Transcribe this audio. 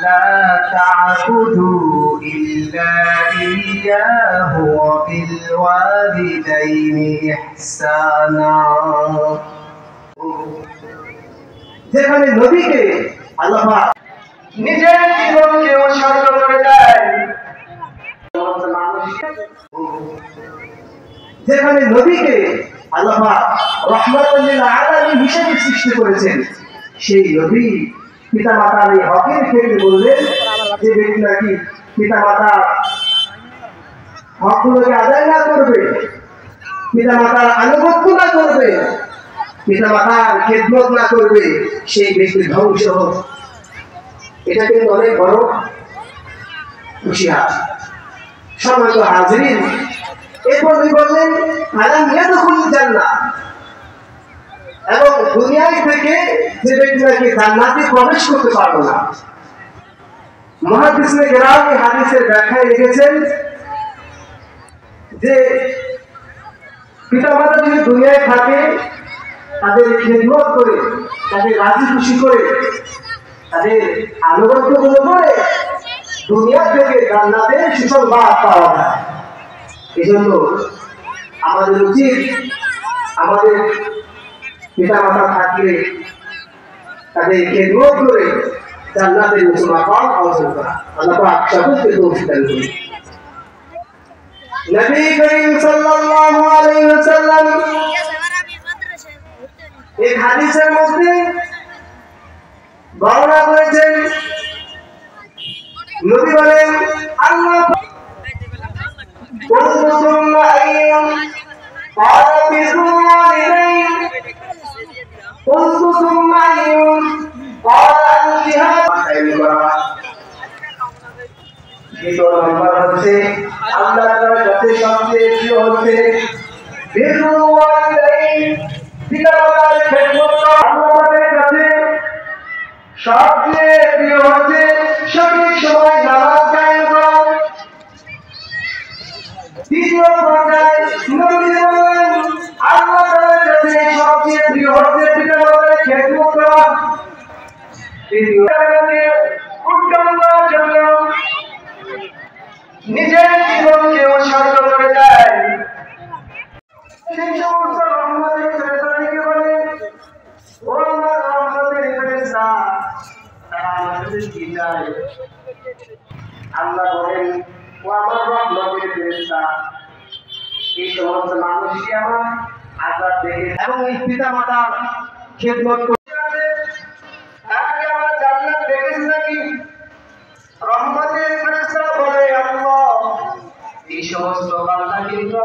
ألا تعبدوا إلا إياه وبالوالدين إحسانا যেখানে নবীকে আল্লাহ পাক নিজের জীবনকে উৎসর্গ করে দেয়, যেখানে নবীকে আল্লাহ পাক রাহমাতুল লিল আলামিন হিসেবে সৃষ্টি করেছেন, সেই নবী পিতামাতার এই হকের ক্ষেত্রে বললেন যে ব্যক্তি নাকি পিতামাতার হকগুলোকে আদায় না করবে, পিতামাতার আনুগত্য না করবে, পিতামাতার খেদমত না করবে, সেই ব্যক্তির ধ্বংস হোক। এটা কিন্তু অনেক বড় হুঁশিয়ার। সম্মানিত হাজিরিন, এরপর তিনি বললেন আলাম ইয়াদখুলুল জান্নাহ, এবং দুনিয়ায় থেকে যে ব্যক্তি নাকি জান্নাতে প্রবেশ করতে পারবে না। মুহাদ্দিসিনে কেরাম এই হাদিসের ব্যাখ্যায় লিখেছেন যে পিতামাতা যদি দুনিয়ায় থাকে, তাদের খেদমত করে, তাদের রাজি খুশি করে, তাদের আনুগত্যগুলো করে দুনিয়া থেকে জান্নাতে সুসংবাদ পাওয়া যায়। এই জন্য আমাদের উচিত আমাদের পিতামাতা থাকলে তাদের খেদমত করে জান্নাতের উঁচু মাকাম অর্জন করা। আল্লাহ পাক সকলকে তৌফিক দান করুন। নবী করিম সাল্লাল্লাহু আলাইহি ওয়াসাল্লাম এই হাদিসের মধ্যে বর্ণনা করেছেন, নবী বলেন আল্লাহ কুল্লুকুম আইয়াম قالوا আল্লাহ তাআলার কাছে সবচেয়ে প্রিয় হচ্ছে বিরুল ওয়ালিদাইন, পিতামাতার খেদমত করা। আল্লাহর কাছে সবচেয়ে প্রিয় হচ্ছে সঠিক সময় নামাজ কায়েম করা। দ্বিতীয় পর্যায়ে নবী বলেন আল্লাহ তাআলার কাছে সবচেয়ে প্রিয় হচ্ছে পিতামাতার খেদমত করা। তৃতীয় পর্যায়ে উত্তম করার জন্য নিজের জীবনকে উৎসর্গ করে দেয়। সেই সমস্ত রহমতের ফেরেশতাদেরকে বলে, ও আমার রহমতের ফেরেশতা, তারা আমার কাছে কি চায়? আল্লাহ বলেন, ও আমার রহমতের ফেরেশতা, এই সমস্ত মানুষকে আমার আযাব থেকে এবং এই পিতামাতার খেদমত করতে হবে। তাকে আমার জান্নাত দেখেছে নাকি? রহমতের ফেরেশতা বলে, আল্লাহ এই সমস্ত বান্দা কিন্তু